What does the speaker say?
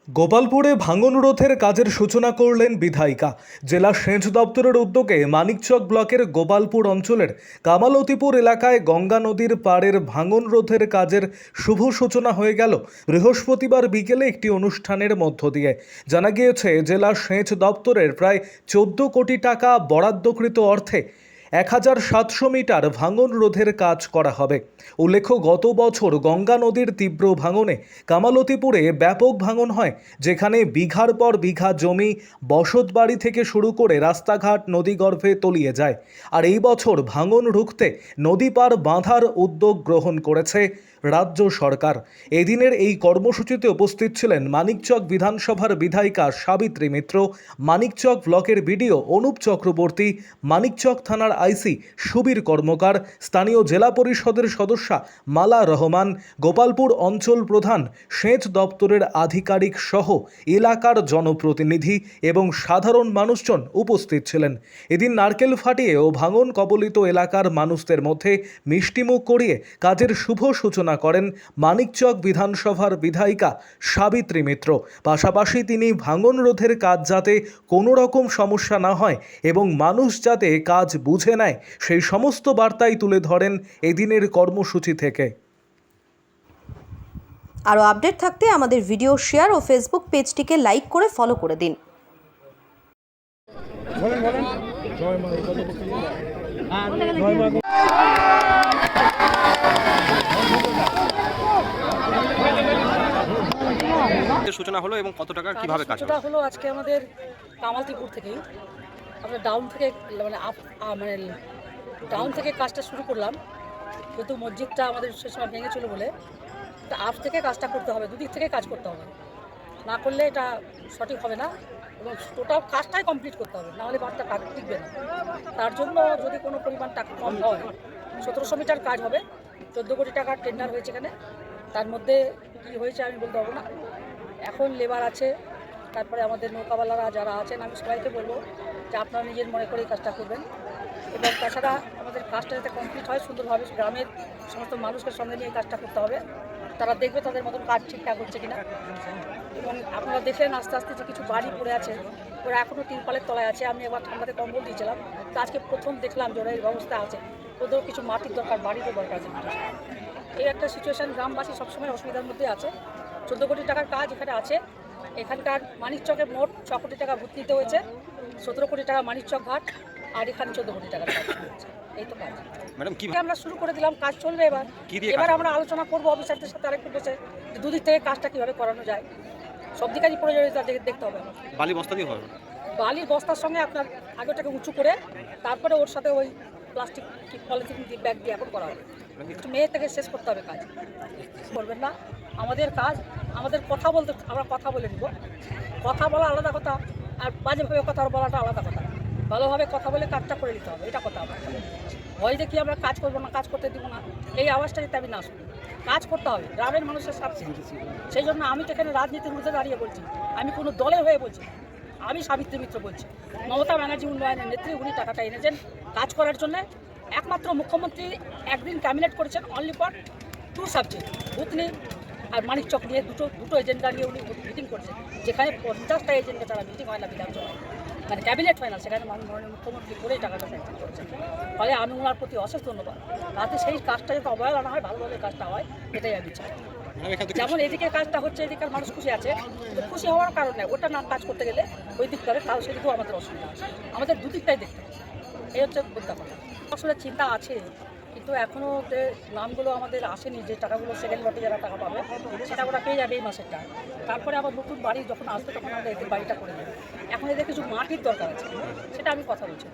গোপালপুরে ভাঙন রোধের কাজের সূচনা করলেন বিধায়িকা। জেলা সেচ দপ্তরের উদ্যোগে মানিকচক ব্লকের গোপালপুর অঞ্চলের কামালতিপুর এলাকায় গঙ্গা নদীর পাড়ের ভাঙন রোধের কাজের শুভ সূচনা হয়ে গেল বৃহস্পতিবার বিকেলে একটি অনুষ্ঠানের মধ্য দিয়ে। জানা গিয়েছে, জেলা সেচ দপ্তরের প্রায় 14 কোটি টাকা বরাদ্দকৃত অর্থে 1700 মিটার ভাঙন রোধের কাজ করা হবে। উল্লেখ্য, গত বছর গঙ্গা নদীর তীব্র ভাঙনে কামালতিপুরে ব্যাপক ভাঙন হয়, যেখানে বিঘার পর বিঘা জমি, বসতবাড়ি থেকে শুরু করে রাস্তাঘাট নদীগর্ভে তলিয়ে যায়। আর এই বছর ভাঙন রুখতে নদী পার বাঁধার উদ্যোগ গ্রহণ করেছে রাজ্য সরকার। এদিনের এই কর্মসূচিতে উপস্থিত ছিলেন মানিকচক বিধানসভার বিধায়িকা সাবিত্রী মিত্র, মানিকচক ব্লকের বিডিও অনুপ চক্রবর্তী, মানিকচক থানার আইসি সুবীর কর্মকার, স্থানীয় জেলা পরিষদের সদস্যা মালা রহমান, গোপালপুর অঞ্চল প্রধান, সেচ দপ্তরের আধিকারিক সহ এলাকার জনপ্রতিনিধি এবং সাধারণ মানুষজন উপস্থিত ছিলেন। এদিন নারকেল ফাটিয়ে ও ভাঙন কবলিত এলাকার মানুষদের মধ্যে মিষ্টিমুখ করিয়ে কাজের শুভ সূচনা করেন মানিকচক বিধানসভার বিধায়িকা সাবিত্রী মিত্র। পাশাপাশি তিনি ভাঙন রোধের কাজ যাতে কোনো রকম সমস্যা না হয় এবং মানুষ যাতে কাজ বুঝে নেয়, সেই সমস্ত বার্তাই তুলে ধরেন এদিনের কর্মসূচি থেকে। আরও আপডেট থাকতে আমাদের ভিডিও শেয়ার ও ফেসবুক পেজটিকে লাইক করে ফলো করে দিন। সূচনা হলো এবং কত টাকা কিভাবে কাজ সূচনা হলো আজকে আমাদের কামালতিপুর থেকেই। আমরা ডাউন থেকে মানে ডাউন থেকে কাজটা শুরু করলাম, যেহেতু মসজিদটা আমাদের সে সময় ভেঙেছিল বলে আপ থেকে কাজটা করতে হবে, দুদিক থেকে কাজ করতে হবে, না করলে এটা সঠিক হবে না এবং টোটাল কাজটাই কমপ্লিট করতে হবে, নাহলে বাঁধটা টিকবে না। তার জন্য যদি কোনো পরিমাণ টাকা কম হয়, 1700 মিটার কাজ হবে, 14 কোটি টাকার টেন্ডার হয়েছে এখানে। তার মধ্যে কী হয়েছে আমি বলতে পারবো না। এখন লেবার আছে, তারপরে আমাদের নৌকাওয়ালারা যারা আছেন, আমি সবাইকে বলবো যে আপনারা নিজের মনে করে কাজটা করবেন এবং তাছাড়া আমাদের কাজটা যাতে কমপ্লিট হয় সুন্দরভাবে, গ্রামের সমস্ত মানুষকে সঙ্গে নিয়ে কাজটা করতে হবে। তারা দেখবে তাদের মতন কাজ ঠিকঠাক হচ্ছে কিনা। এবং আপনারা দেখলেন আস্তে আস্তে যে কিছু বাড়ি পড়ে আছে, ওরা এখনও তিরপালের তলায় আছে। আমি একবার ঠান্ডাতে কম্বল দিয়েছিলাম, তো আজকে প্রথম দেখলাম যে ওরা এই ব্যবস্থা আছে, ওদেরও কিছু মাটির দরকার, বাড়িরও দরকার আছে। এই একটা সিচুয়েশান, গ্রামবাসী সবসময় অসুবিধার মধ্যে আছে। 14 কোটি টাকার কাজ এখানে আছে। এখানকার মানিকচকে মোট 6 কোটি টাকা ভর্তি দিতে হয়েছে, 17 কোটি টাকা মানিকচক ঘাট, আর এখানে 14 কোটি টাকার কাজ হয়েছে। এই তো কাজ ম্যাডাম, কি আমরা শুরু করে দিলাম, কাজ চলবে। এবার আমরা আলোচনা করবো অফিসারদের সাথে আরেকটু বসে, দুদিক থেকে কাজটা কীভাবে করানো যায়। সব দিকেরই প্রয়োজনীয়তা দেখতে হবে। বালি বস্তা দিয়ে হবে? বালির বস্তার সঙ্গে আপনার আগেটাকে উঁচু করে তারপরে ওর সাথে ওই প্লাস্টিক পলিথিন ব্যাগ দিয়ে এখন করা হবে। একটু মেয়ে থেকে শেষ করতে হবে কাজ, করবেন না। আমাদের কাজ, আমাদের কথা বলতে, আমরা কথা বলে নিব। কথা বলা আলাদা কথা, আর বাজেভাবে কথা বলাটা আলাদা কথা। ভালোভাবে কথা বলে কাজটা করে নিতে হবে, এটা কথা। আমার ভয় দেখি আমরা কাজ করবো না, কাজ করতে দিব না, এই আওয়াজটা যাতে আমি না শুনি। কাজ করতে হবে, গ্রামের মানুষের স্বার্থে। সেই জন্য আমি তো এখানে রাজনীতির মধ্যে দাঁড়িয়ে বলছি, আমি কোনো দলের হয়ে বলছি। আমি সাবিত্রী মিত্র বলছি, মমতা ব্যানার্জি উন্নয়নের নেত্রী, উনি টাকাটা এনেছেন কাজ করার জন্য। একমাত্র মুখ্যমন্ত্রী একদিন ক্যাবিনেট করেছেন অনলি ফর 2 সাবজেক্ট, ভূতনি আর মানিকচক নিয়ে দুটো এজেন্ডা নিয়ে উনি মিটিং করছেন, যেখানে 50টা এজেন্ডা ছাড়া মিটিং হয় না বিধানসভায়, মানে ক্যাবিনেট হয় না, সেখানে মাননীয় মুখ্যমন্ত্রী করেই টাকাটা স্যাংশন করেছেন। ফলে আমি ওনার প্রতি অশেষ ধন্যবাদ। তাতে সেই কাজটা যাতে অবহেলা না হয়, ভালোভাবে কাজটা হয়, এটাই আমি চাই। যেমন এদিকে কাজটা হচ্ছে, এদিকের মানুষ খুশি আছে, খুশি হওয়ার কারণে ওটা না কাজ করতে গেলে ওই দিক করে, তাও সেদিকেও আমাদের অসুবিধা আছে। আমাদের দুদিকটাই দেখতে হবে, এই হচ্ছে মুদ্রা কথা। আসলে চিন্তা আছে, কিন্তু এখনও যে নামগুলো আমাদের আসেনি, যে টাকাগুলো সেকেন্ড লটে যারা টাকা পাবে সেটা ওরা পেয়ে যাবে এই মাসেরটা। তারপরে আবার নতুন বাড়ি যখন আসবে তখন আমরা এদের বাড়িটা করে নেব। এখন এদের কিছু মাটির দরকার আছে, সেটা আমি কথা বলছি।